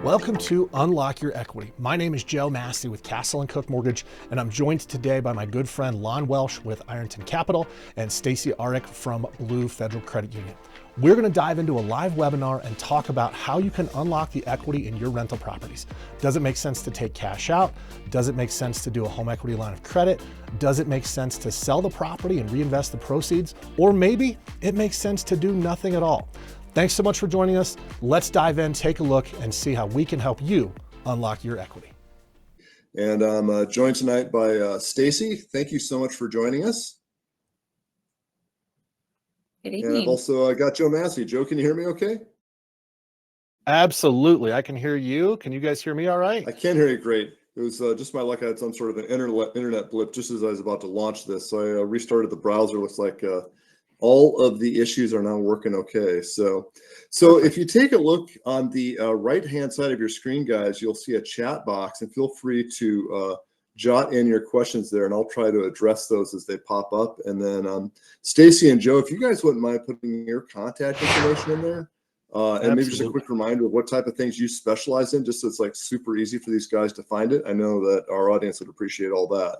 Welcome to Unlock Your Equity. My name is Joe Massey with Castle & Cooke Mortgage, and I'm joined today by my good friend Lon Welsh with Ironton Capital and Stacy Aurich from Blue Federal Credit Union. We're going to dive into a live webinar and talk about how you can unlock the equity in your rental properties. Does it make sense to take cash out? Does it make sense to do a home equity line of credit? Does it make sense to sell the property and reinvest the proceeds? Or maybe it makes sense to do nothing at all. Thanks so much for joining us. Let's dive in, take a look, and see how we can help you unlock your equity. And I'm joined tonight by Stacy. Thank you so much for joining us. Good evening. And I've also got Joe Massey. Joe, can you hear me okay? Absolutely. I can hear you. Can you guys hear me all right? I can hear you great. It was just my luck. I had some sort of an internet blip just as I was about to launch this. So I restarted the browser. Looks like all of the issues are now working okay. So if you take a look on the right-hand side of your screen, guys, you'll see a chat box, and feel free to jot in your questions there, and I'll try to address those as they pop up. And then Stacy and Joe, if you guys wouldn't mind putting your contact information in there, and maybe just a quick reminder of what type of things you specialize in, just so it's like super easy for these guys to find it. I know that our audience would appreciate all that.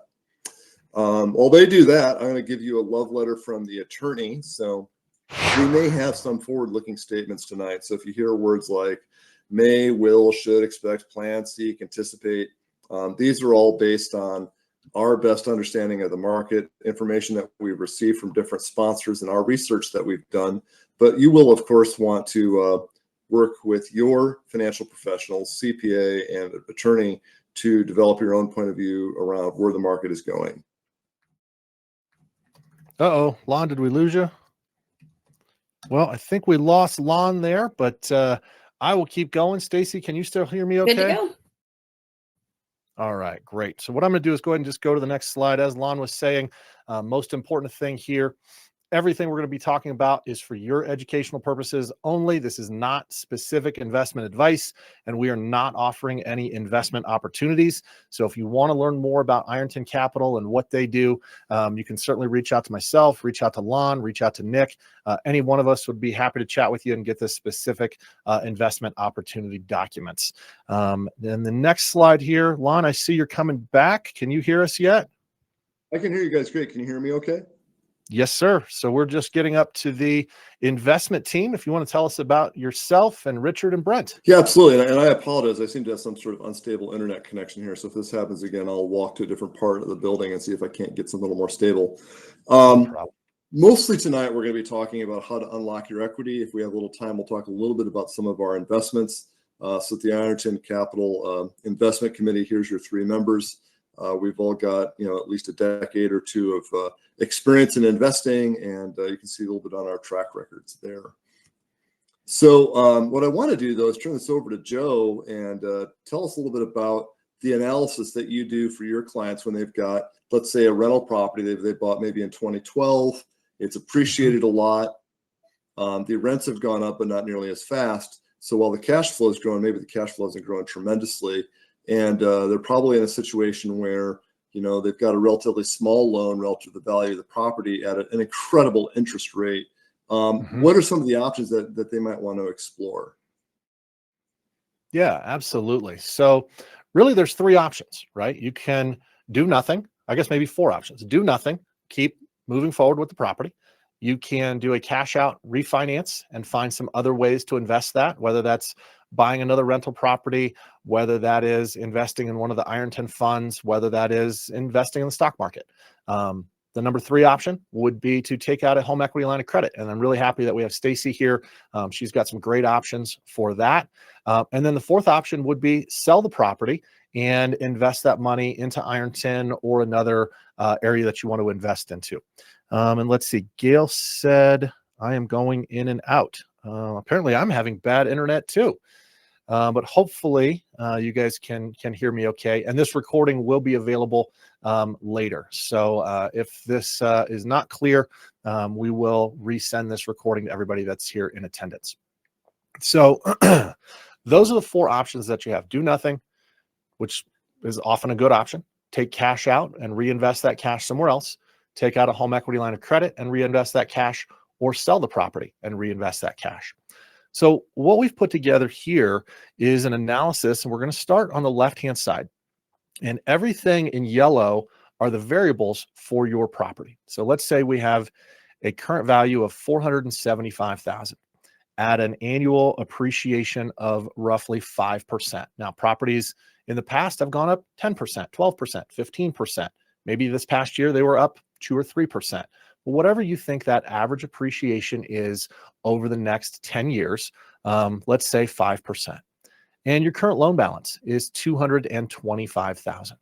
While they do that, I'm going to give you a love letter from the attorney. So we may have some forward-looking statements tonight. So if you hear words like may, will, should, expect, plan, seek, anticipate, these are all based on our best understanding of the market, information that we've received from different sponsors, and our research that we've done. But you will, of course, want to work with your financial professionals, CPA, and attorney to develop your own point of view around where the market is going. Uh-oh, Lon, did we lose you? Well, I think we lost Lon there, but I will keep going. Stacy, can you still hear me okay? Good to go. All right, great. So what I'm going to do is go ahead and just go to the next slide. As Lon was saying, most important thing here, everything we're going to be talking about is for your educational purposes only. This is not specific investment advice, and we are not offering any investment opportunities. So if you want to learn more about Ironton Capital and what they do, you can certainly reach out to myself, reach out to Lon, reach out to Nick. Any one of us would be happy to chat with you and get the specific investment opportunity documents. Then the next slide here, Lon, I see you're coming back. Can you hear us yet? I can hear you guys great. Can you hear me okay? Yes, sir. So we're just getting up to the investment team. If you want to tell us about yourself and Richard and Brent. Yeah, absolutely. And I apologize. I seem to have some sort of unstable internet connection here. So if this happens again, I'll walk to a different part of the building and see if I can't get something a little more stable. Mostly tonight, we're going to be talking about how to unlock your equity. If we have a little time, we'll talk a little bit about some of our investments. So at the Ironton Capital Investment Committee, here's your three members. We've all got, at least a decade or two of experience in investing, and you can see a little bit on our track records there. So what I want to do, though, is turn this over to Joe and tell us a little bit about the analysis that you do for your clients when they've got, let's say, a rental property they bought maybe in 2012. It's appreciated a lot. The rents have gone up, but not nearly as fast. So while the cash flow is growing, maybe the cash flow isn't growing tremendously. And they're probably in a situation where, they've got a relatively small loan relative to the value of the property at an incredible interest rate. What are some of the options that they might want to explore? Yeah, absolutely. So really there's three options, right? You can do nothing. I guess maybe four options. Do nothing, keep moving forward with the property. You can do a cash out refinance and find some other ways to invest that, whether that's buying another rental property, whether that is investing in one of the Ironton funds, whether that is investing in the stock market. The number three option would be to take out a home equity line of credit. And I'm really happy that we have Stacy here. She's got some great options for that. And then the fourth option would be sell the property and invest that money into Ironton or another area that you want to invest into. And let's see, Gail said, I am going in and out. Apparently I'm having bad internet too. But hopefully you guys can hear me okay. And this recording will be available later. So if this is not clear, we will resend this recording to everybody that's here in attendance. So those are the four options that you have. Do nothing, which is often a good option. Take cash out and reinvest that cash somewhere else. Take out a home equity line of credit and reinvest that cash, or sell the property and reinvest that cash. So what we've put together here is an analysis, and we're going to start on the left-hand side. And everything in yellow are the variables for your property. So let's say we have a current value of $475,000 at an annual appreciation of roughly 5%. Now, properties in the past have gone up 10%, 12%, 15%. Maybe this past year they were up 2 or 3%. But whatever you think that average appreciation is over the next 10 years, let's say 5%. And your current loan balance is $225,000.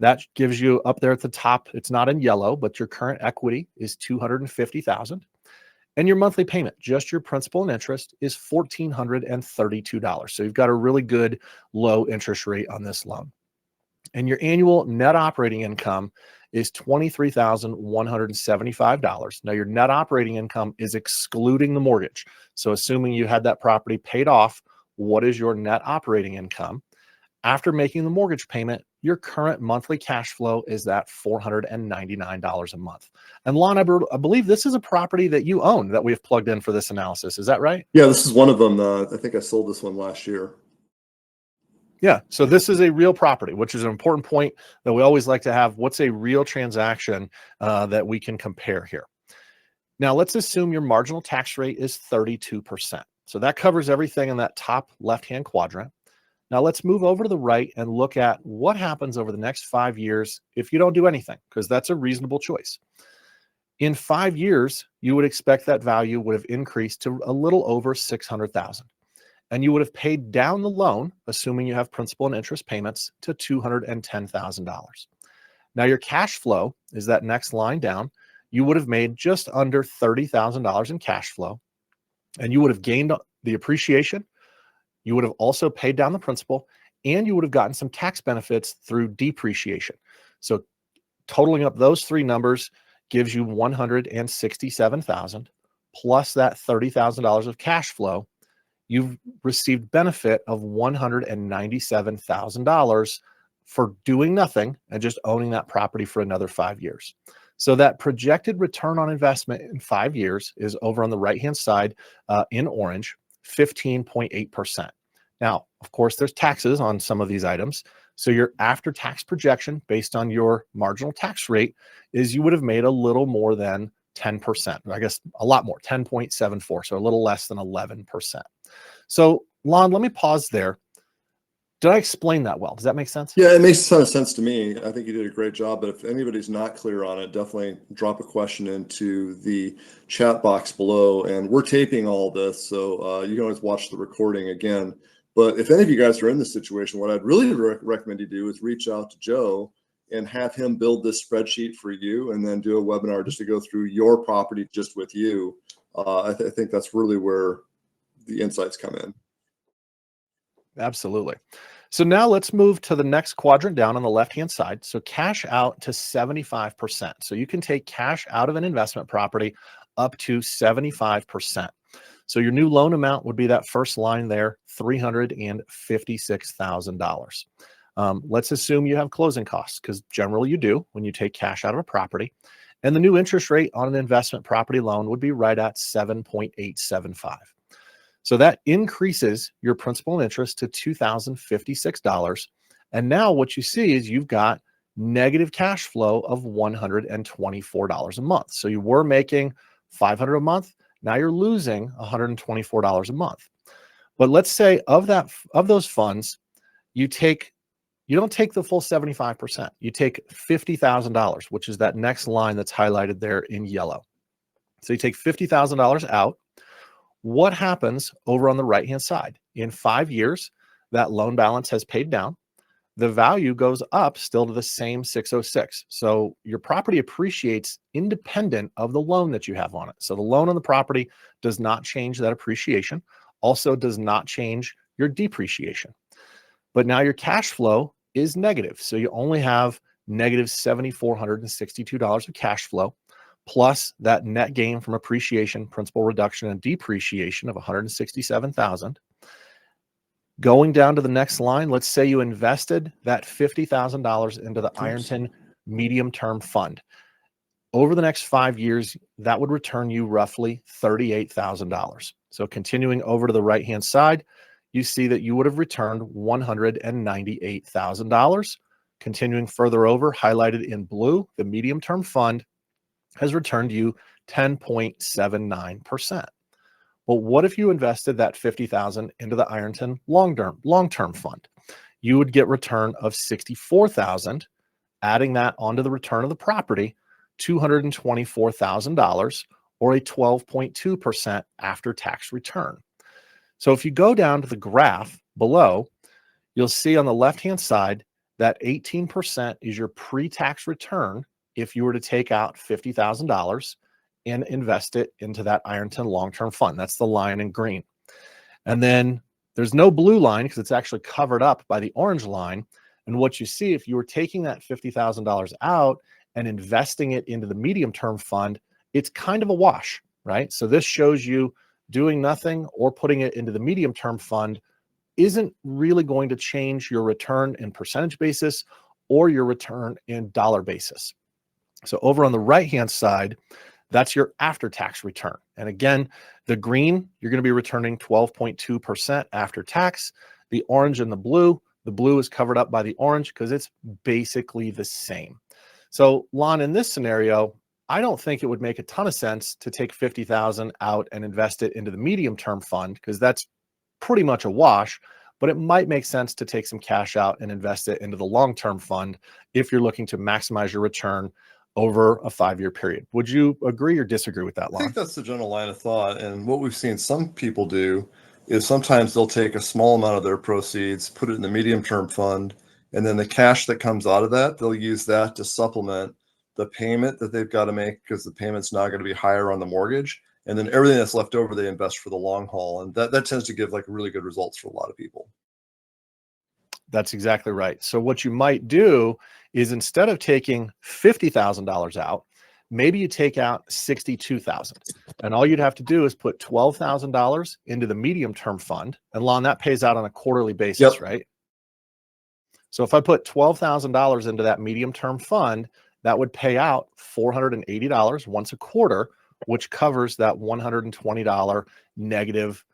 That gives you up there at the top. It's not in yellow, but your current equity is $250,000. And your monthly payment, just your principal and interest, is $1,432. So you've got a really good low interest rate on this loan. And your annual net operating income is $23,175. Now, your net operating income is excluding the mortgage. So assuming you had that property paid off, what is your net operating income? After making the mortgage payment, your current monthly cash flow is that $499 a month. And Lon, I believe this is a property that you own that we've plugged in for this analysis. Is that right? Yeah, this is one of them. I think I sold this one last year. Yeah, so this is a real property, which is an important point that we always like to have. What's a real transaction that we can compare here? Now, let's assume your marginal tax rate is 32%. So that covers everything in that top left-hand quadrant. Now let's move over to the right and look at what happens over the next 5 years if you don't do anything, because that's a reasonable choice. In 5 years, you would expect that value would have increased to a little over $600,000. And you would have paid down the loan, assuming you have principal and interest payments, to $210,000. Now your cash flow is that next line down. You would have made just under $30,000 in cash flow, and you would have gained the appreciation. You would have also paid down the principal, and you would have gotten some tax benefits through depreciation. So totaling up those three numbers gives you $167,000 plus that $30,000 of cash flow. You've received benefit of $197,000 for doing nothing and just owning that property for another 5 years. So that projected return on investment in 5 years is over on the right-hand side in orange, 15.8%. Now, of course, there's taxes on some of these items. So your after-tax projection based on your marginal tax rate is you would have made a little more than 10%. I guess a lot more, 10.74, so a little less than 11%. So, Lon, let me pause there. Did I explain that well? Does that make sense? Yeah, it makes a ton of sense to me. I think you did a great job, but if anybody's not clear on it, definitely drop a question into the chat box below. And we're taping all this, so you can always watch the recording again. But if any of you guys are in this situation, what I'd really recommend you do is reach out to Joe and have him build this spreadsheet for you and then do a webinar just to go through your property just with you. I think that's really where the insights come in. Absolutely. So now let's move to the next quadrant down on the left-hand side. So cash out to 75%. So you can take cash out of an investment property up to 75%. So your new loan amount would be that first line there, $356,000. Let's assume you have closing costs, because generally you do when you take cash out of a property. And the new interest rate on an investment property loan would be right at 7.875. So that increases your principal and interest to $2,056. And now what you see is you've got negative cash flow of $124 a month. So you were making $500 a month. Now you're losing $124 a month. But let's say of those funds, you don't take the full 75%. You take $50,000, which is that next line that's highlighted there in yellow. So you take $50,000 out. What happens over on the right-hand side? In 5 years, that loan balance has paid down. The value goes up still to the same 606. So your property appreciates independent of the loan that you have on it. So the loan on the property does not change that appreciation, also does not change your depreciation. But now your cash flow is negative. So you only have negative $7,462 of cash flow, plus that net gain from appreciation, principal reduction, and depreciation of $167,000. Going down to the next line, let's say you invested that $50,000 into the Ironton Medium Term Fund. over the next 5 years, that would return you roughly $38,000. So continuing over to the right-hand side, you see that you would have returned $198,000. Continuing further over, highlighted in blue, the medium-term fund has returned you 10.79%. Well, what if you invested that $50,000 into the Ironton long-term fund? You would get return of $64,000. Adding that onto the return of the property, $224,000, or a 12.2% after-tax return. So if you go down to the graph below, you'll see on the left-hand side that 18% is your pre-tax return if you were to take out $50,000 and invest it into that Ironton long-term fund. That's the line in green. And then there's no blue line because it's actually covered up by the orange line. And what you see, if you were taking that $50,000 out and investing it into the medium-term fund, it's kind of a wash, right? So this shows you doing nothing or putting it into the medium-term fund isn't really going to change your return in percentage basis or your return in dollar basis. So over on the right-hand side, that's your after-tax return. And again, the green, you're going to be returning 12.2% after tax. The orange and the blue is covered up by the orange because it's basically the same. So Lon, in this scenario, I don't think it would make a ton of sense to take $50,000 out and invest it into the medium-term fund because that's pretty much a wash, but it might make sense to take some cash out and invest it into the long-term fund if you're looking to maximize your return over a 5-year period. Would you agree or disagree with that, Lon? I think that's the general line of thought. And what we've seen some people do is sometimes they'll take a small amount of their proceeds, put it in the medium-term fund, and then the cash that comes out of that, they'll use that to supplement the payment that they've got to make because the payment's now going to be higher on the mortgage. And then everything that's left over, they invest for the long haul. And that tends to give like really good results for a lot of people. That's exactly right. So what you might do is instead of taking $50,000 out, maybe you take out $62,000. And all you'd have to do is put $12,000 into the medium-term fund. And Lon, that pays out on a quarterly basis, Yep. right? So if I put $12,000 into that medium-term fund, that would pay out $480 once a quarter, which covers that $120 negative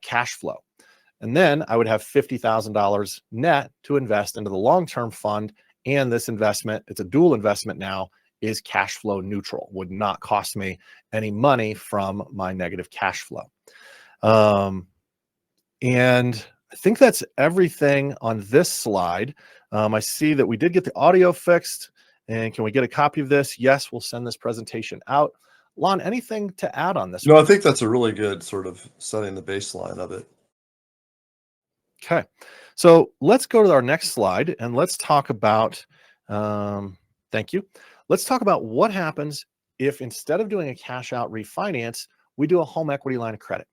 cash flow. And then I would have $50,000 net to invest into the long-term fund. And this investment, it's a dual investment now, is cash flow neutral, would not cost me any money from my negative cash flow. And I think that's everything on this slide. I see that we did get the audio fixed. And can we get a copy of this? Yes, we'll send this presentation out. Lon, anything to add on this? No, I think that's a really good sort of setting the baseline of it. Okay, so let's go to our next slide and let's talk about, thank you. Let's talk about what happens if instead of doing a cash out refinance, we do a home equity line of credit.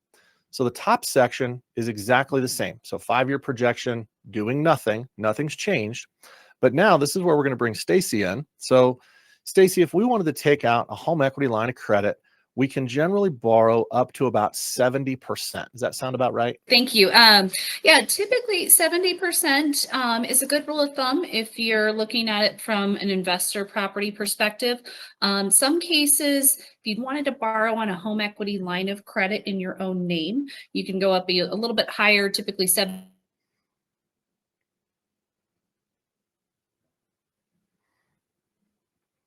So the top section is exactly the same. So 5-year projection, doing nothing, nothing's changed. But now this is where we're going to bring Stacy in. So Stacy, if we wanted to take out a home equity line of credit, we can generally borrow up to about 70%. Does that sound about right? Thank you. Yeah, typically 70% is a good rule of thumb if you're looking at it from an investor property perspective. Some cases, if you wanted to borrow on a home equity line of credit in your own name, you can go up a little bit higher, typically 7.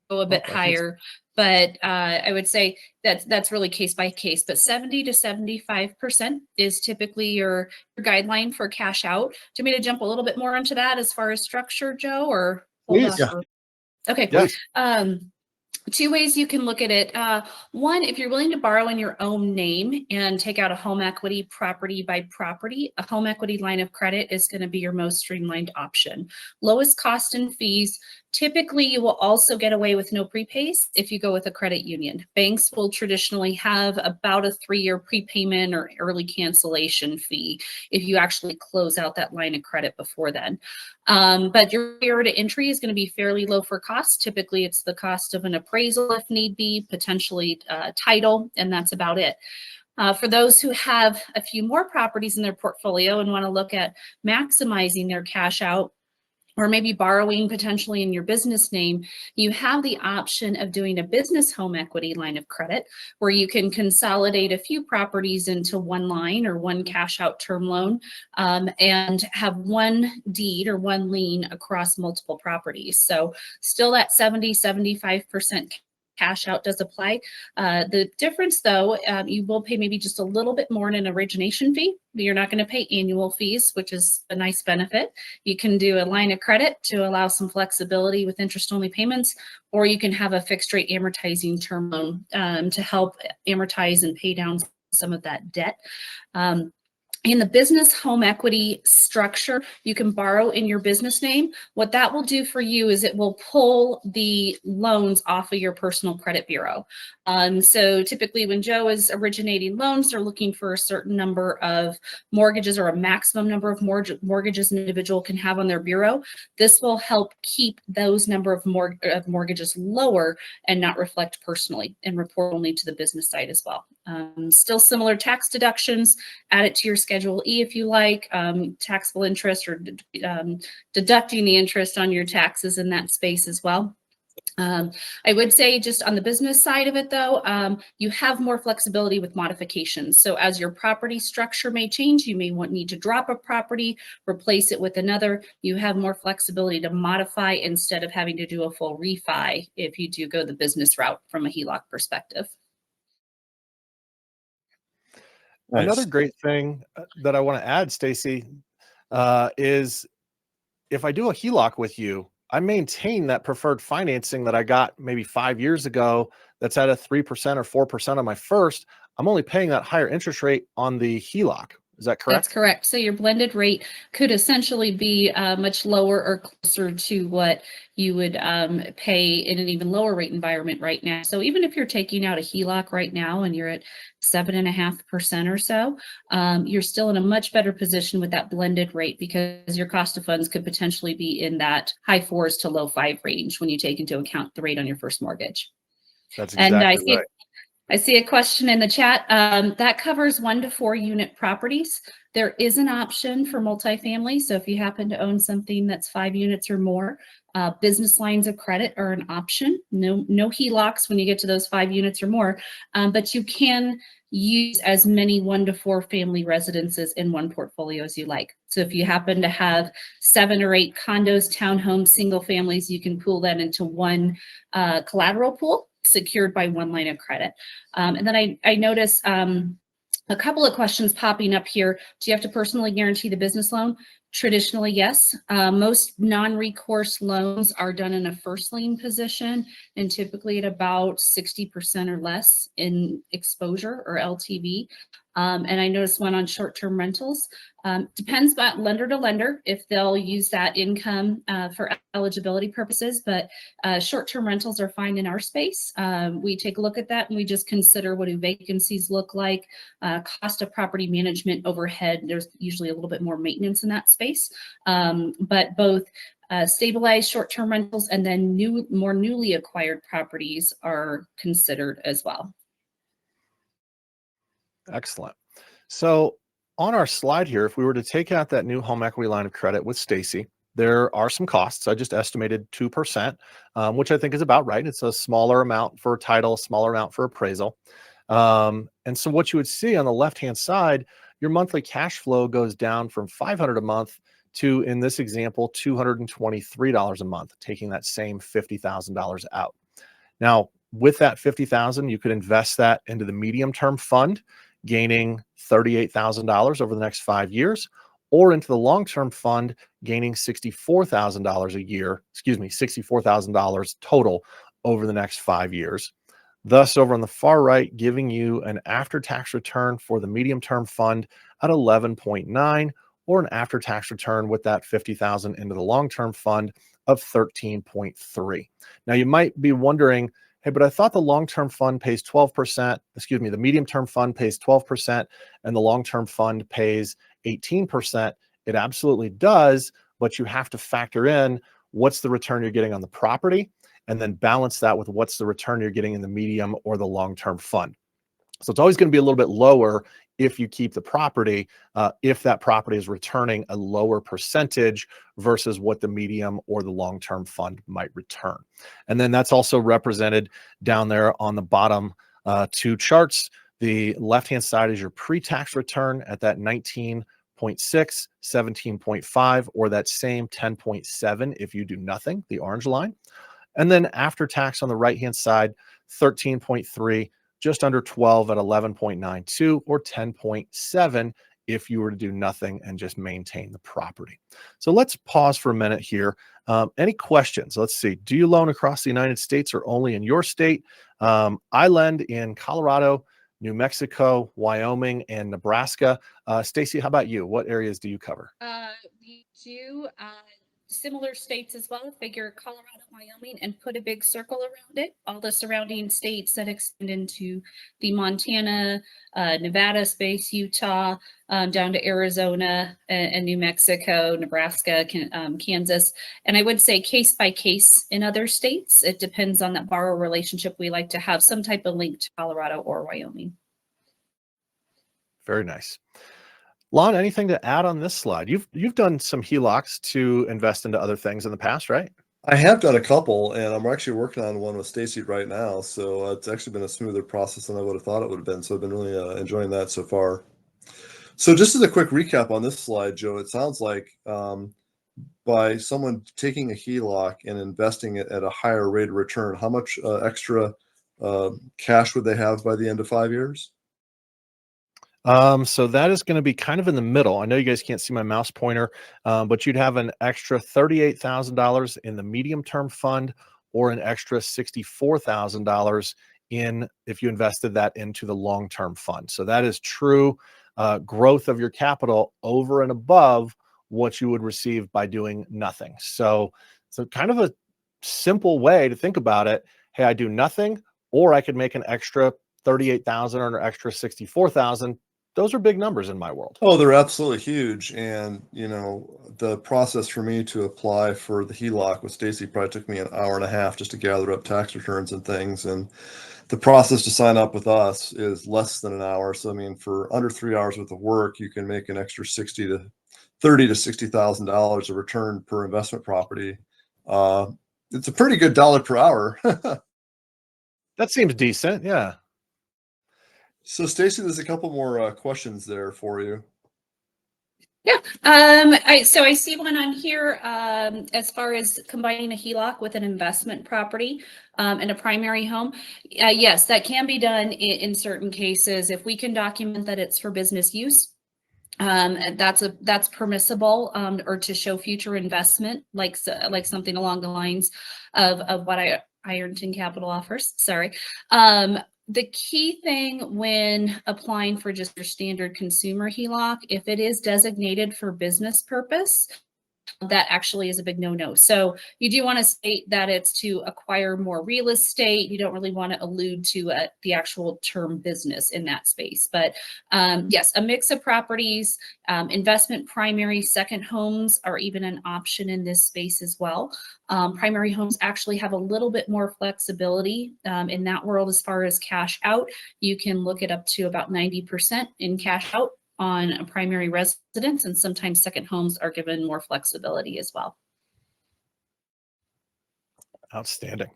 Go a bit higher, but I would say that's really case by case. But 70 to 75% is typically your guideline for cash out. Do you want me to jump a little bit more into that as far as structure, Joe, or hold Please. off? Okay. Yes. Two ways you can look at it. One, if you're willing to borrow in your own name and take out a home equity property by property, a home equity line of credit is going to be your most streamlined option. Lowest cost and fees. Typically, you will also get away with no prepays if you go with a credit union. Banks will traditionally have about a 3-year prepayment or early cancellation fee if you actually close out that line of credit before then. But your barrier to entry is going to be fairly low for cost. Typically, it's the cost of an appraisal if need be, potentially title, and that's about it. For those who have a few more properties in their portfolio and want to look at maximizing their cash out, or maybe borrowing potentially in your business name, you have the option of doing a business home equity line of credit where you can consolidate a few properties into one line or one cash out term loan, and have one deed or one lien across multiple properties. So still that 70-75% cash out does apply. The difference though, you will pay maybe just a little bit more in an origination fee. You're not going to pay annual fees, which is a nice benefit. You can do a line of credit to allow some flexibility with interest only payments, or you can have a fixed rate amortizing term loan to help amortize and pay down some of that debt. In the business home equity structure, you can borrow in your business name. What that will do for you is it will pull the loans off of your personal credit bureau. So typically when Joe is originating loans, they're looking for a certain number of mortgages or a maximum number of mortgages an individual can have on their bureau. This will help keep those number of mortgages lower and not reflect personally and report only to the business side as well. Still similar tax deductions, add it to your Schedule E if you like, taxable interest or deducting the interest on your taxes in that space as well. I would say just on the business side of it though, you have more flexibility with modifications. So as your property structure may change, you may need to drop a property, replace it with another. You have more flexibility to modify instead of having to do a full refi if you do go the business route from a HELOC perspective. Another great thing that I want to add, Stacy, is if I do a HELOC with you, I maintain that preferred financing that I got maybe 5 years ago that's at a 3% or 4% on my first. I'm only paying that higher interest rate on the HELOC. Is that correct? That's correct. So your blended rate could essentially be much lower or closer to what you would pay in an even lower rate environment right now. So even if you're taking out a HELOC right now and you're at 7.5% or so, you're still in a much better position with that blended rate because your cost of funds could potentially be in that high 4s to low 5 range when you take into account the rate on your first mortgage. That's exactly right. I see a question in the chat that covers 1 to 4 unit properties. There is an option for multifamily. So if you happen to own something that's 5 units or more, business lines of credit are an option. No HELOCs when you get to those 5 units or more, but you can use as many 1 to 4 family residences in one portfolio as you like. So if you happen to have 7 or 8 condos, townhomes, single families, you can pool that into one collateral pool secured by one line of credit. And then I notice a couple of questions popping up here. Do you have to personally guarantee the business loan? Traditionally, yes. Most non-recourse loans are done in a first lien position and typically at about 60% or less in exposure or LTV. And I noticed one on short-term rentals. Depends about lender to lender if they'll use that income for eligibility purposes, but short-term rentals are fine in our space. We take a look at that and we just consider what do vacancies look like, cost of property management overhead. There's usually a little bit more maintenance in that space, but both stabilized short-term rentals and then more newly acquired properties are considered as well. Excellent. So on our slide here, if we were to take out that new home equity line of credit with Stacy, there are some costs. I just estimated 2%, which I think is about right. It's a smaller amount for title, smaller amount for appraisal. And so what you would see on the left-hand side, your monthly cash flow goes down from $500 a month to, in this example, $223 a month, taking that same $50,000 out. Now, with that $50,000, you could invest that into the medium-term fund, gaining $38,000 over the next 5 years, or into the long-term fund, gaining $64,000 a year, $64,000 total over the next 5 years. Thus, over on the far right, giving you an after-tax return for the medium-term fund at 11.9, or an after-tax return with that $50,000 into the long-term fund of 13.3. Now, you might be wondering, hey, but I thought the long-term fund pays 12%, the medium-term fund pays 12% and the long-term fund pays 18%. It absolutely does, but you have to factor in what's the return you're getting on the property and then balance that with what's the return you're getting in the medium or the long-term fund. So it's always going to be a little bit lower if you keep the property, if that property is returning a lower percentage versus what the medium or the long-term fund might return. And then that's also represented down there on the bottom two charts. The left-hand side is your pre-tax return at that 19.6, 17.5, or that same 10.7 if you do nothing, the orange line. And then after tax on the right-hand side, 13.3, just under 12 at 11.92, or 10.7 if you were to do nothing and just maintain the property. So let's pause for a minute here. Any questions? Let's see. Do you loan across the United States or only in your state? I lend in Colorado, New Mexico, Wyoming, and Nebraska. Stacy, how about you? What areas do you cover? We do similar states as well. Figure Colorado, Wyoming, and put a big circle around it. All the surrounding states that extend into the Montana, Nevada space, Utah, down to Arizona and New Mexico, Nebraska, Kansas. And I would say case by case in other states. It depends on that borrower relationship. We like to have some type of link to Colorado or Wyoming. Very nice. Lon, anything to add on this slide? You've done some HELOCs to invest into other things in the past, right? I have done a couple, and I'm actually working on one with Stacy right now. So it's actually been a smoother process than I would have thought it would have been. So I've been really enjoying that so far. So just as a quick recap on this slide, Joe, it sounds like by someone taking a HELOC and investing it at a higher rate of return, how much extra cash would they have by the end of 5 years? So that is going to be kind of in the middle. I know you guys can't see my mouse pointer, but you'd have an extra $38,000 in the medium term fund, or an extra $64,000 in if you invested that into the long term fund. So that is true growth of your capital over and above what you would receive by doing nothing. So kind of a simple way to think about it. Hey, I do nothing, or I could make an extra 38,000 or an extra 64,000. Those are big numbers in my world. Oh, they're absolutely huge. And, you know, the process for me to apply for the HELOC with Stacy probably took me an hour and a half just to gather up tax returns and things. And the process to sign up with us is less than an hour. So, I mean, for under 3 hours worth of work, you can make an extra $30,000 to $60,000 of return per investment property. It's a pretty good dollar per hour. That seems decent. Yeah. So, Stacy, there's a couple more questions there for you. Yeah. I see one on here as far as combining a HELOC with an investment property and a primary home. Yes, that can be done in certain cases if we can document that it's for business use. That's permissible, or to show future investment, like something along the lines of what Ironton Capital offers. Sorry. The key thing when applying for just your standard consumer HELOC, if it is designated for business purpose, that actually is a big no-no. So you do want to state that it's to acquire more real estate. You don't really want to allude to the actual term business in that space. But yes, a mix of properties, investment, primary, second homes are even an option in this space as well. Primary homes actually have a little bit more flexibility in that world as far as cash out. You can look it up to about 90% in cash out on a primary residence, and sometimes second homes are given more flexibility as well. Outstanding.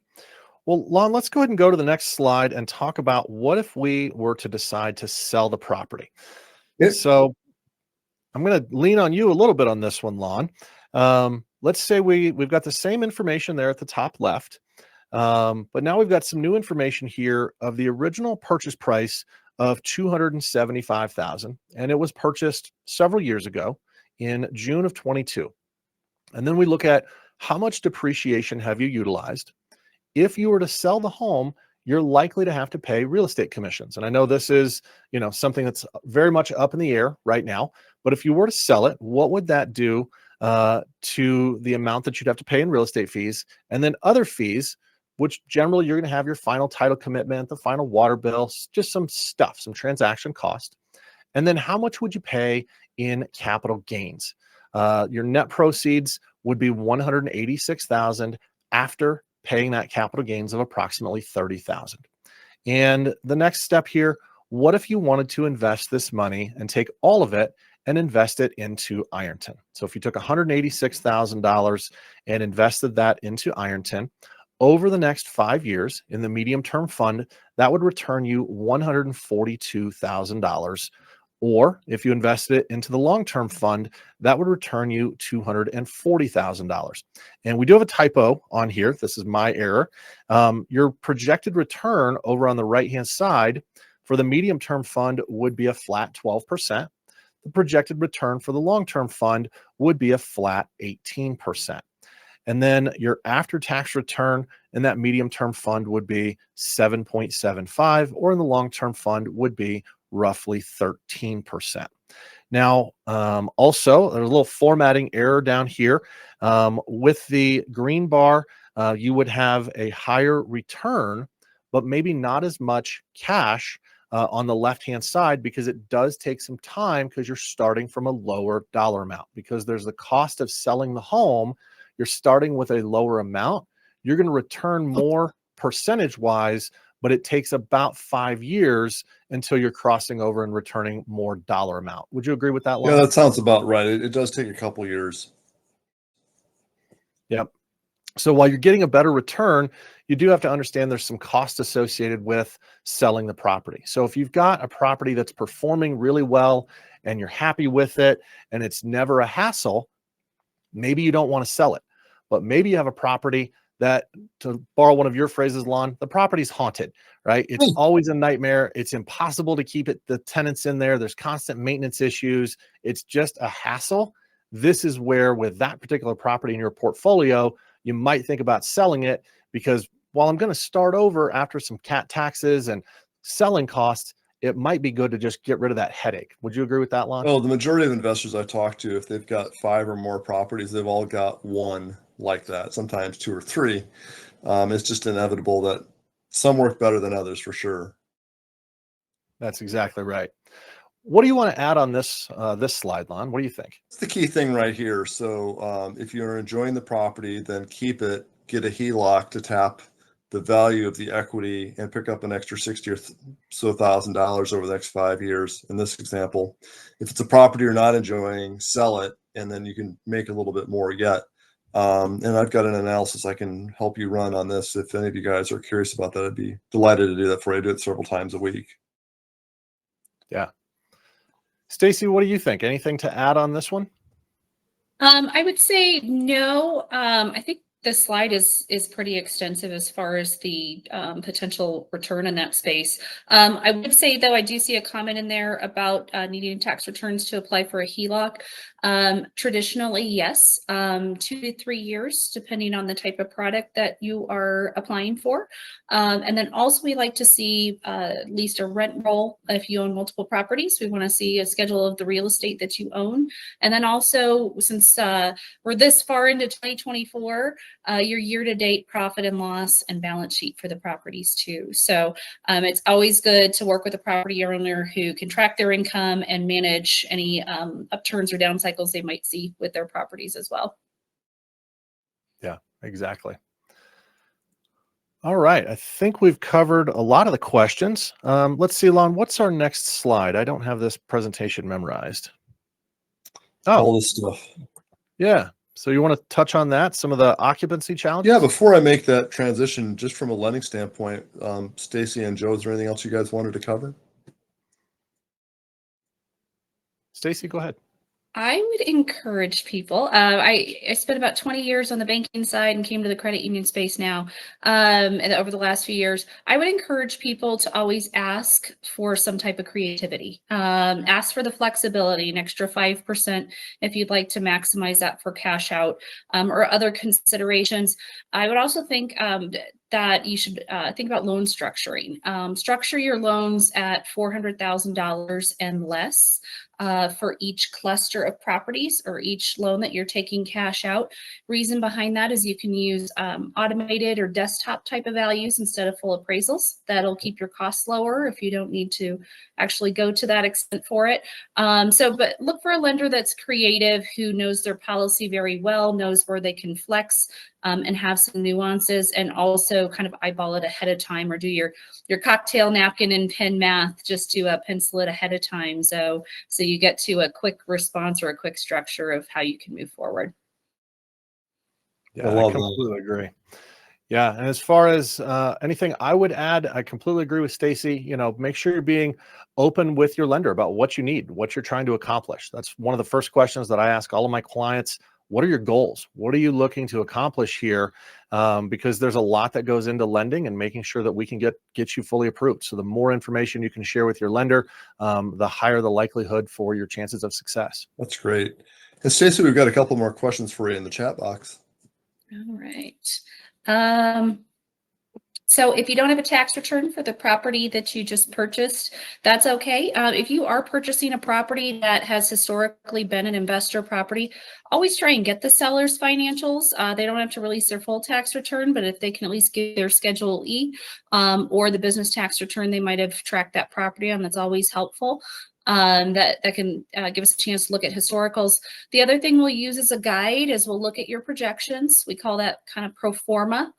Well, Lon, let's go ahead and go to the next slide and talk about what if we were to decide to sell the property. So I'm going to lean on you a little bit on this one, Lon. Let's say we've got the same information there at the top left, but now we've got some new information here of the original purchase price of $275,000, and it was purchased several years ago in June of 22. And then we look at how much depreciation have you utilized. If you were to sell the home, you're likely to have to pay real estate commissions. And I know this is, something that's very much up in the air right now, but if you were to sell it, what would that do to the amount that you'd have to pay in real estate fees, and then other fees, which generally you're going to have your final title commitment, the final water bill, just some stuff, some transaction cost. And then how much would you pay in capital gains? Your net proceeds would be $186,000 after paying that capital gains of approximately $30,000. And the next step here, What if you wanted to invest this money and take all of it and invest it into Ironton? So if you took $186,000 and invested that into Ironton over the next 5 years in the medium term fund, that would return you $142,000. Or if you invested it into the long-term fund, that would return you $240,000. And we do have a typo on here. This is my error. Your projected return over on the right-hand side for the medium-term fund would be a flat 12%. The projected return for the long-term fund would be a flat 18%. And then your after-tax return in that medium-term fund would be 7.75, or in the long-term fund would be roughly 13%. Now, also, there's a little formatting error down here. With the green bar, you would have a higher return, but maybe not as much cash on the left-hand side, because it does take some time because you're starting from a lower dollar amount. Because there's the cost of selling the home, you're starting with a lower amount. You're going to return more percentage-wise, but it takes about 5 years until you're crossing over and returning more dollar amount. Would you agree with that, Lon? Yeah, that sounds about right. It does take a couple years. Yep. So while you're getting a better return, you do have to understand there's some cost associated with selling the property. So if you've got a property that's performing really well and you're happy with it and it's never a hassle, maybe you don't want to sell it. But maybe you have a property that, to borrow one of your phrases, Lon, the property's haunted, right? It's always a nightmare. It's impossible to keep the tenants in there. There's constant maintenance issues. It's just a hassle. This is where, with that particular property in your portfolio, you might think about selling it, because while I'm going to start over after some cat taxes and selling costs, it might be good to just get rid of that headache. Would you agree with that, Lon? Well, the majority of investors I talk to, if they've got 5 or more properties, they've all got one like that, sometimes 2 or 3. It's just inevitable that some work better than others, for sure. That's exactly right. What do you want to add on this slide, Lon? What do you think? It's the key thing right here. So if you're enjoying the property, then keep it, get a HELOC to tap the value of the equity and pick up an extra $60,000 over the next 5 years. In this example, if it's a property you're not enjoying, sell it, and then you can make a little bit more yet. And I've got an analysis I can help you run on this. If any of you guys are curious about that, I'd be delighted to do that for you. I do it several times a week. Yeah. Stacy, what do you think? Anything to add on this one? I would say no. I think the slide is pretty extensive as far as the potential return in that space. I would say, though, I do see a comment in there about needing tax returns to apply for a HELOC. Traditionally, yes, 2 to 3 years, depending on the type of product that you are applying for. And then also we like to see at least a rent roll if you own multiple properties. We want to see a schedule of the real estate that you own. And then also, since we're this far into 2024, your year-to-date profit and loss and balance sheet for the properties too. So it's always good to work with a property owner who can track their income and manage any upturns or down cycles they might see with their properties as well. Yeah, exactly. All right. I think we've covered a lot of the questions. Let's see, Lon, what's our next slide? I don't have this presentation memorized. All this stuff. Yeah. So you want to touch on that, some of the occupancy challenges? Yeah, before I make that transition, just from a lending standpoint, Stacy and Joe, is there anything else you guys wanted to cover? Stacy, go ahead. I would encourage people. I spent about 20 years on the banking side and came to the credit union space now. And over the last few years, I would encourage people to always ask for some type of creativity. Ask for the flexibility, an extra 5% if you'd like to maximize that for cash out or other considerations. I would also think that you should think about loan structuring. Structure your loans at $400,000 and less for each cluster of properties or each loan that you're taking cash out. Reason behind that is you can use automated or desktop type of values instead of full appraisals. That'll keep your costs lower if you don't need to actually go to that extent for it. But look for a lender that's creative, who knows their policy very well, knows where they can flex and have some nuances, and also kind of eyeball it ahead of time, or do your cocktail napkin and pen math just to pencil it ahead of time. So you get to a quick response or a quick structure of how you can move forward. Yeah, I I love completely agree. Yeah, and as far as anything I would add, I completely agree with Stacy. You know, make sure you're being open with your lender about what you need, what you're trying to accomplish. That's one of the first questions that I ask all of my clients. What are your goals? What are you looking to accomplish here? Because there's a lot that goes into lending and making sure that we can get you fully approved. So the more information you can share with your lender, the higher the likelihood for your chances of success. That's great. And Stacy, we've got a couple more questions for you in the chat box. All right. So if you don't have a tax return for the property that you just purchased, that's okay. If you are purchasing a property that has historically been an investor property, always try and get the seller's financials. They don't have to release their full tax return, but if they can at least get their Schedule E or the business tax return, they might have tracked that property on. That's always helpful. That can give us a chance to look at historicals. The other thing we'll use as a guide is we'll look at your projections. We call that kind of pro forma.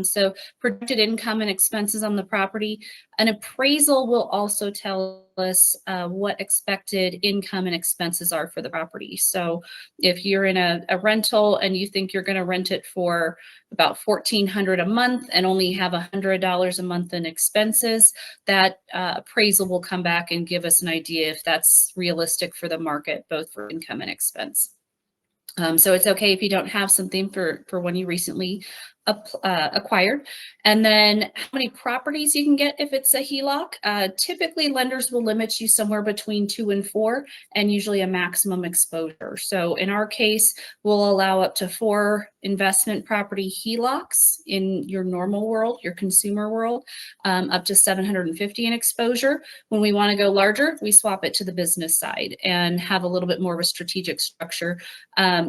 So projected income and expenses on the property. An appraisal will also tell us what expected income and expenses are for the property. So if you're in a rental and you think you're going to rent it for about $1,400 a month and only have $100 a month in expenses, that appraisal will come back and give us an idea if that's realistic for the market, both for income and expense. So it's okay if you don't have something for when you recently acquired. And then how many properties you can get if it's a HELOC. Typically, lenders will limit you somewhere between 2 and 4, and usually a maximum exposure. So in our case, we'll allow up to 4 investment property HELOCs in your normal world, your consumer world, up to 750 in exposure. When we want to go larger, we swap it to the business side and have a little bit more of a strategic structure.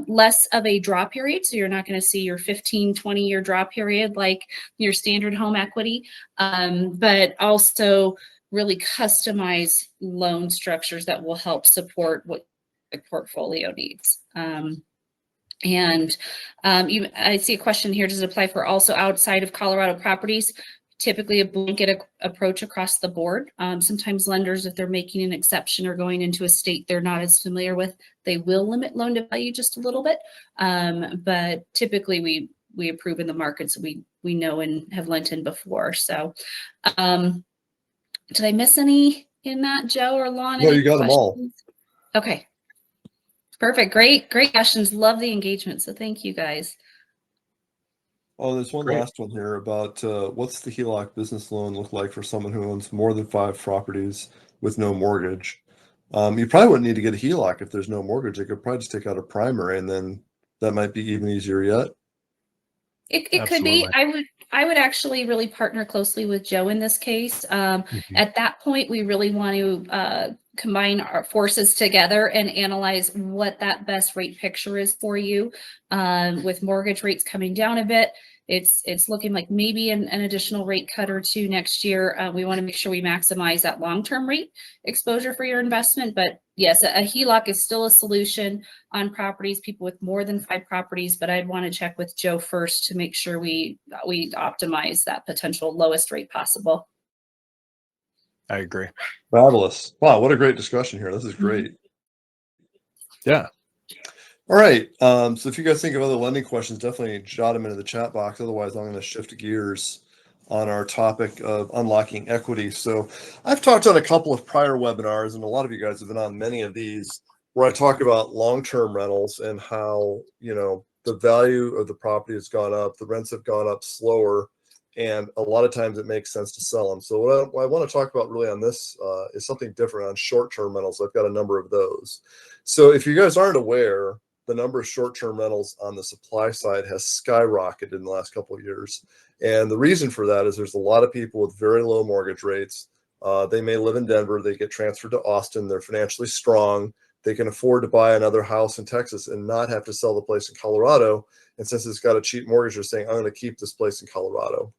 Less of a draw period, so you're not going to see your 15, 20-year draw period like your standard home equity, but also really customize loan structures that will help support what the portfolio needs. I see a question here, does it apply for also outside of Colorado properties? Typically a blanket approach across the board. Sometimes lenders, if they're making an exception or going into a state they're not as familiar with, they will limit loan to value just a little bit. But typically we approve in the markets we know and have lent in before. So did I miss any in that, Joe or Lon? No, you got them all. Okay. Perfect. Great questions. Love the engagement. So thank you guys. Oh, there's one Great. last one here about what's the HELOC business loan look like for someone who owns more than 5 properties with no mortgage? You probably wouldn't need to get a HELOC if there's no mortgage. They could probably just take out a primary, and then that might be even easier yet. It could be. I would actually really partner closely with Joe in this case. At that point, we really want to combine our forces together and analyze what that best rate picture is for you. With mortgage rates coming down a bit, it's looking like maybe an additional rate cut or 2 next year. We want to make sure we maximize that long-term rate exposure for your investment. But yes, a HELOC is still a solution on properties, people with more than 5 properties, but I'd want to check with Joe first to make sure we optimize that potential lowest rate possible. I agree. Fabulous. Wow, what a great discussion here. This is great. Yeah. All right. So if you guys think of other lending questions, definitely jot them into the chat box. Otherwise, I'm going to shift gears on our topic of unlocking equity. So I've talked on a couple of prior webinars, and a lot of you guys have been on many of these, where I talk about long-term rentals and how, the value of the property has gone up, the rents have gone up slower, and a lot of times it makes sense to sell them. So what I want to talk about really on this is something different on short-term rentals. I've got a number of those. So if you guys aren't aware, the number of short-term rentals on the supply side has skyrocketed in the last couple of years. And the reason for that is there's a lot of people with very low mortgage rates. They may live in Denver. They get transferred to Austin. They're financially strong. They can afford to buy another house in Texas and not have to sell the place in Colorado. And since it's got a cheap mortgage, they're saying, I'm going to keep this place in Colorado.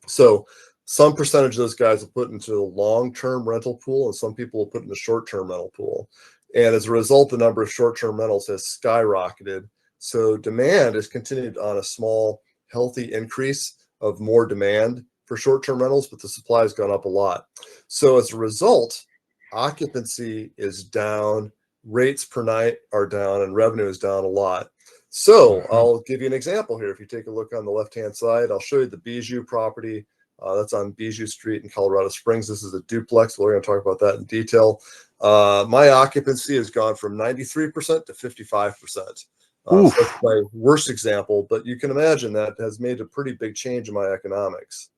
So some percentage of those guys will put into the long-term rental pool, and some people will put in the short-term rental pool. And as a result, the number of short-term rentals has skyrocketed. So demand has continued on a small healthy increase of more demand for short-term rentals, but the supply has gone up a lot. So as a result, occupancy is down, rates per night are down, and revenue is down a lot. So I'll give you an example here. If you take a look on the left-hand side, I'll show you the Bijou property. That's on Bijou Street in Colorado Springs. This is a duplex. We're going to talk about that in detail. My occupancy has gone from 93% to 55%. So that's my worst example, but you can imagine that has made a pretty big change in my economics.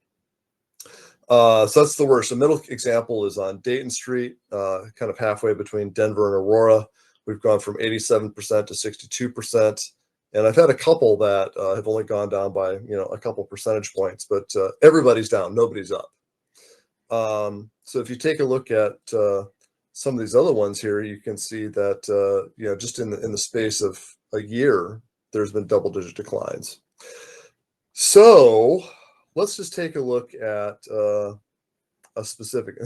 So that's the worst. The middle example is on Dayton Street, kind of halfway between Denver and Aurora. We've gone from 87% to 62%. And I've had a couple that have only gone down by, a couple percentage points, but everybody's down, nobody's up. So if you take a look at some of these other ones here, you can see that, just in the space of a year, there's been double-digit declines. So let's just take a look at a specific.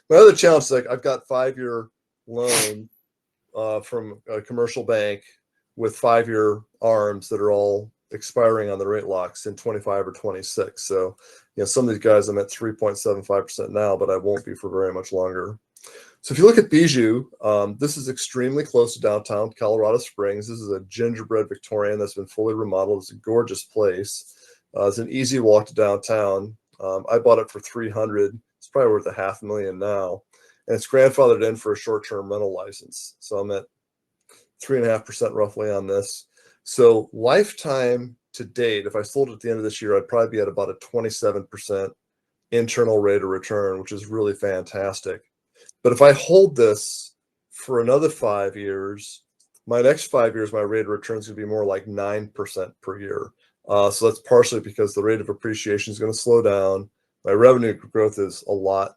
My other challenge is I've got 5-year loan from a commercial bank with 5-year arms that are all expiring on the rate locks in 25 or 26. So, some of these guys I'm at 3.75% now, but I won't be for very much longer. So if you look at Bijou, this is extremely close to downtown Colorado Springs. This is a gingerbread Victorian that's been fully remodeled. It's a gorgeous place. It's an easy walk to downtown. I bought it for $300,000. It's probably worth $500,000 now. And it's grandfathered in for a short-term rental license. So I'm at 3.5% roughly on this. So lifetime to date, if I sold it at the end of this year, I'd probably be at about a 27% internal rate of return, which is really fantastic. But if I hold this for another 5 years, my next 5 years, my rate of return is going to be more like 9% per year. So that's partially because the rate of appreciation is going to slow down. My revenue growth is a lot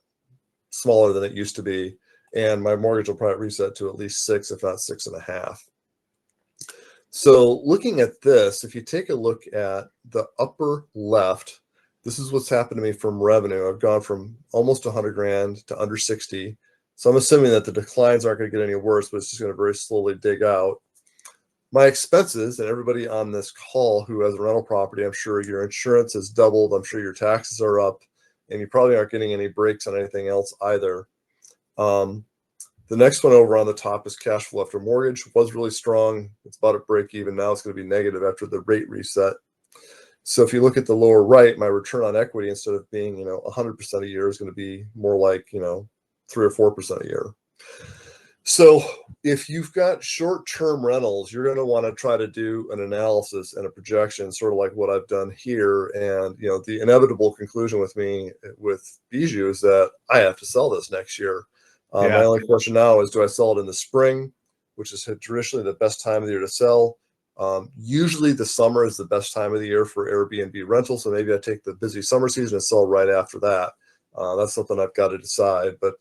smaller than it used to be. And my mortgage will probably reset to at least 6, if not 6.5. So looking at this, if you take a look at the upper left, this is what's happened to me from revenue. I've gone from almost 100 grand to under 60. So I'm assuming that the declines aren't going to get any worse, but it's just going to very slowly dig out. My expenses, and everybody on this call who has a rental property, I'm sure your insurance has doubled. I'm sure your taxes are up, and you probably aren't getting any breaks on anything else either. The next one over on the top is cash flow after mortgage. Was really strong. It's about at break even. Now it's going to be negative after the rate reset. So if you look at the lower right, my return on equity, instead of being 100% a year, is going to be more like 3 or 4% a year. So if you've got short-term rentals, you're going to want to try to do an analysis and a projection, sort of like what I've done here. And the inevitable conclusion with me with Bijou is that I have to sell this next year. My only question now is, do I sell it in the spring, which is traditionally the best time of the year to sell? Usually the summer is the best time of the year for Airbnb rental. So maybe I take the busy summer season and sell right after that. That's something I've got to decide. But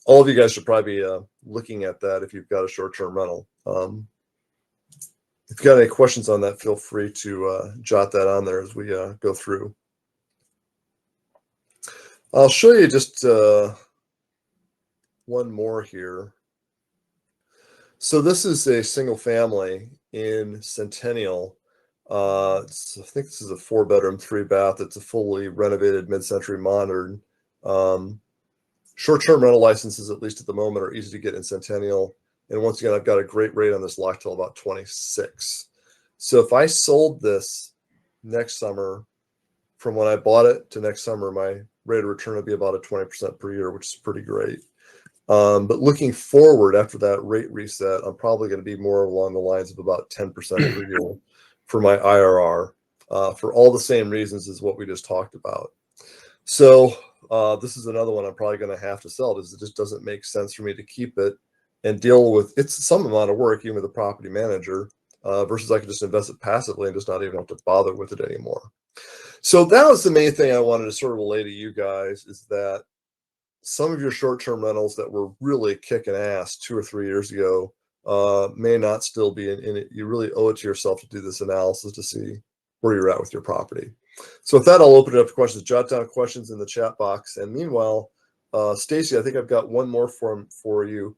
all of you guys should probably be looking at that if you've got a short-term rental. If you've got any questions on that, feel free to jot that on there as we go through. I'll show you just one more here. So this is a single family in Centennial. I think this is a 4-bedroom, 3-bath. It's a fully renovated mid-century modern. Short-term rental licenses, at least at the moment, are easy to get in Centennial. And once again, I've got a great rate on this lock till about 26. So if I sold this next summer, from when I bought it to next summer, my rate of return would be about a 20% per year, which is pretty great. But looking forward after that rate reset, I'm probably going to be more along the lines of about 10% per year for my IRR, for all the same reasons as what we just talked about. So this is another one I'm probably going to have to sell, because it just doesn't make sense for me to keep it and deal with it's some amount of work, even with a property manager, versus I could just invest it passively and just not even have to bother with it anymore. So that was the main thing I wanted to sort of relay to you guys, is that some of your short-term rentals that were really kicking ass 2 or 3 years ago may not still be in it. You really owe it to yourself to do this analysis to see where you're at with your property. So with that, I'll open it up to questions. Jot down questions in the chat box. And meanwhile, Stacy, I think I've got one more form for you.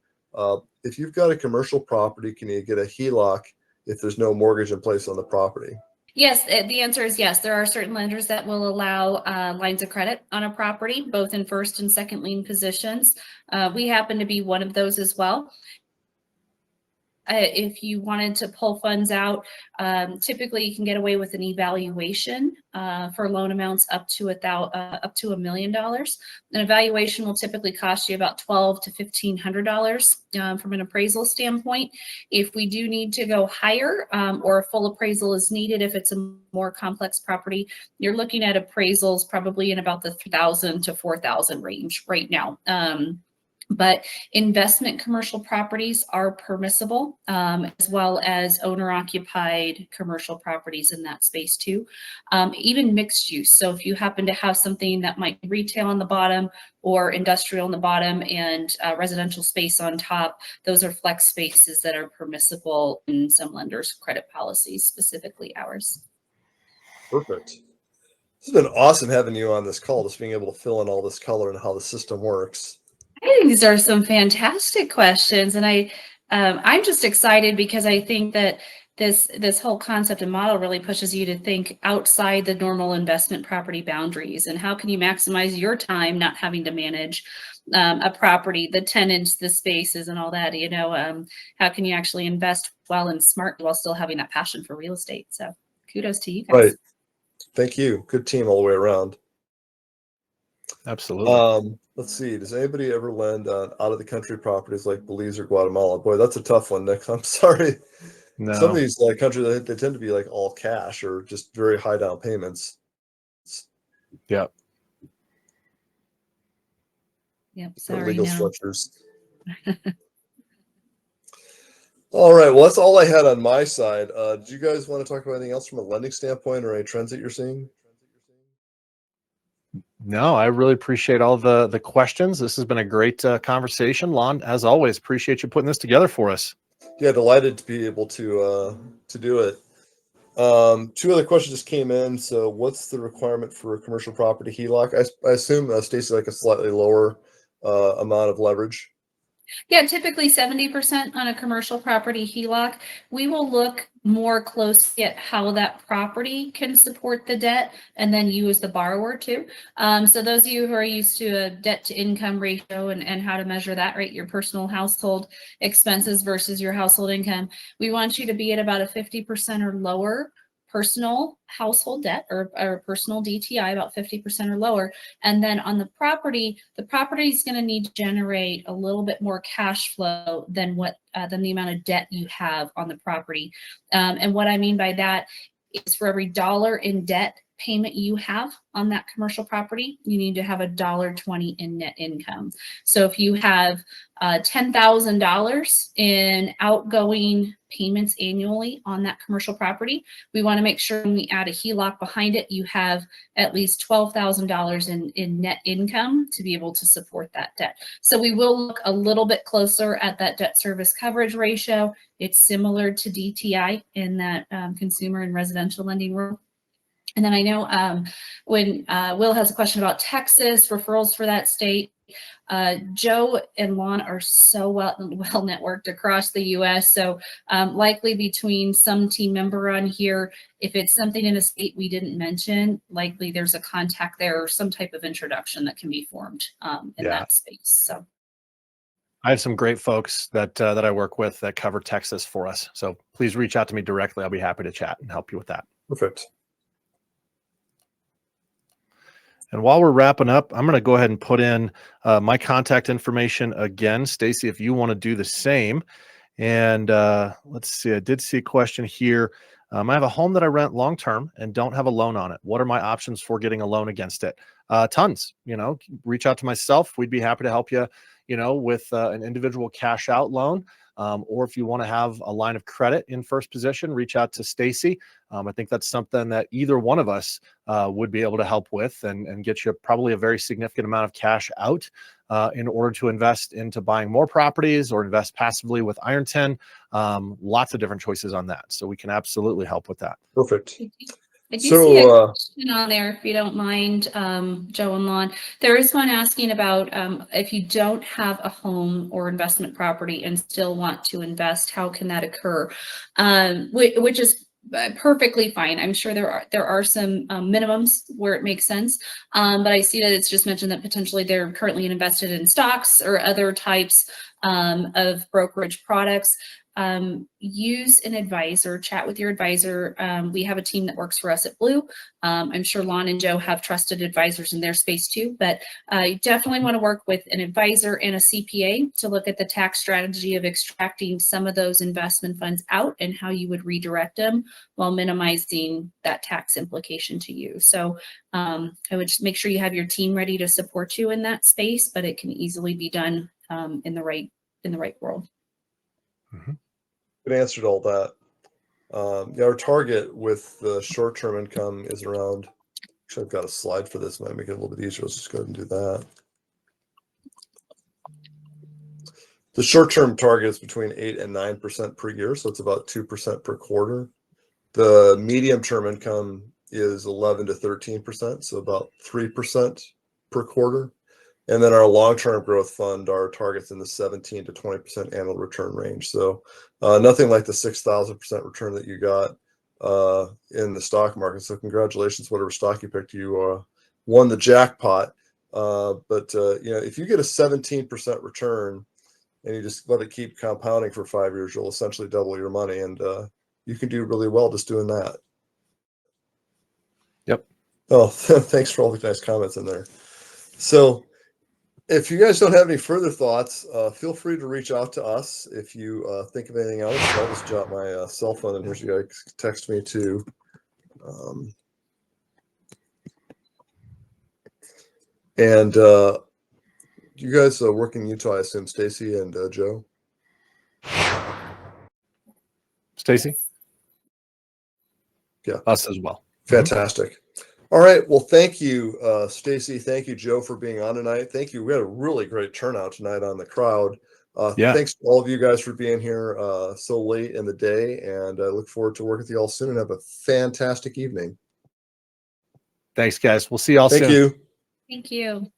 If you've got a commercial property, can you get a HELOC if there's no mortgage in place on the property? Yes, the answer is yes. There are certain lenders that will allow lines of credit on a property, both in first and second lien positions. We happen to be one of those as well. If you wanted to pull funds out, typically you can get away with an evaluation for loan amounts up to $1 million. An evaluation will typically cost you about $1,200 to $1,500 from an appraisal standpoint. If we do need to go higher, or a full appraisal is needed, if it's a more complex property, you're looking at appraisals probably in about the $3,000 to $4,000 range right now. But investment commercial properties are permissible, as well as owner-occupied commercial properties in that space too. Even mixed use. So if you happen to have something that might be retail on the bottom or industrial on the bottom and residential space on top, those are flex spaces that are permissible in some lenders' credit policies, specifically ours. Perfect. This has been awesome having you on this call, just being able to fill in all this color and how the system works. I think these are some fantastic questions, and I'm just excited because I think that this whole concept and model really pushes you to think outside the normal investment property boundaries, and how can you maximize your time not having to manage a property, the tenants, the spaces, and all that. How can you actually invest well and smart while still having that passion for real estate? So kudos to you guys. Right. Thank you. Good team all the way around. Absolutely. Let's see. Does anybody ever lend on out of the country properties like Belize or Guatemala? Boy, that's a tough one, Nick. I'm sorry. No. Some of these countries, they tend to be like all cash or just very high down payments. Yep. Yep. For Sorry. legal No. structures. All right. Well, that's all I had on my side. Do you guys want to talk about anything else from a lending standpoint or any trends that you're seeing? No, I really appreciate all the questions. This has been a great conversation. Lon, as always, appreciate you putting this together for us. Yeah, delighted to be able to do it. Two other questions just came in. So what's the requirement for a commercial property HELOC? I assume, Stacy, like a slightly lower amount of leverage. Yeah, typically 70% on a commercial property HELOC. We will look more closely at how that property can support the debt, and then you as the borrower too. So those of you who are used to a debt to income ratio and how to measure that, right? Your personal household expenses versus your household income. We want you to be at about a 50% or lower personal household debt or personal DTI, about 50% or lower. And then on the property is going to need to generate a little bit more cash flow than than the amount of debt you have on the property. And what I mean by that is for every dollar in debt payment you have on that commercial property, you need to have $1.20 in net income. So if you have $10,000 in outgoing payments annually on that commercial property, we want to make sure when we add a HELOC behind it, you have at least $12,000 in net income to be able to support that debt. So we will look a little bit closer at that debt service coverage ratio. It's similar to DTI in that consumer and residential lending world. And then I know when Will has a question about Texas, referrals for that state, Joe and Lon are so well networked across the U.S. So likely between some team member on here, if it's something in a state we didn't mention, likely there's a contact there or some type of introduction that can be formed in that space. So I have some great folks that I work with that cover Texas for us. So please reach out to me directly. I'll be happy to chat and help you with that. Perfect. And while we're wrapping up, I'm going to go ahead and put in my contact information again. Stacy, if you want to do the same. And let's see, I did see a question here. I have a home that I rent long-term and don't have a loan on it. What are my options for getting a loan against it? Tons, reach out to myself. We'd be happy to help you, with an individual cash out loan. Or if you want to have a line of credit in first position, reach out to Stacy. I think that's something that either one of us would be able to help with and get you probably a very significant amount of cash out in order to invest into buying more properties or invest passively with Ironton. Lots of different choices on that. So we can absolutely help with that. Perfect. I do see a question on there, if you don't mind, Joe and Lon. There is one asking about if you don't have a home or investment property and still want to invest, how can that occur? Which is perfectly fine. I'm sure there are some minimums where it makes sense, but I see that it's just mentioned that potentially they're currently invested in stocks or other types of brokerage products. Use an advisor, chat with your advisor. We have a team that works for us at Blue. I'm sure Lon and Joe have trusted advisors in their space too, but you definitely want to work with an advisor and a CPA to look at the tax strategy of extracting some of those investment funds out and how you would redirect them while minimizing that tax implication to you. So I would just make sure you have your team ready to support you in that space, but it can easily be done in the right world. Good answer to all that. Yeah, our target with the short-term income is around, actually I've got a slide for this, might make it a little bit easier. Let's just go ahead and do that. The short-term target is between 8 and 9% per year, so it's about 2% per quarter. The medium-term income is 11 to 13%, so about 3% per quarter. And then our long-term growth fund, our target's in the 17 to 20% annual return range. So nothing like the 6,000% return that you got in the stock market. So congratulations, whatever stock you picked, you won the jackpot. But if you get a 17% return and you just let it keep compounding for 5 years, you'll essentially double your money, and you can do really well just doing that. Yep. Oh, thanks for all the nice comments in there. So if you guys don't have any further thoughts, feel free to reach out to us. If you think of anything else, I'll just jot my cell phone in here so you guys text me too. And you guys work in Utah, I assume, Stacy and Joe? Stacy? Yeah. Us as well. Fantastic. All right. Well, thank you, Stacy. Thank you, Joe, for being on tonight. Thank you. We had a really great turnout tonight on the crowd. Yeah. Thanks to all of you guys for being here so late in the day, and I look forward to working with you all soon, and have a fantastic evening. Thanks, guys. We'll see y'all soon. Thank you. Thank you.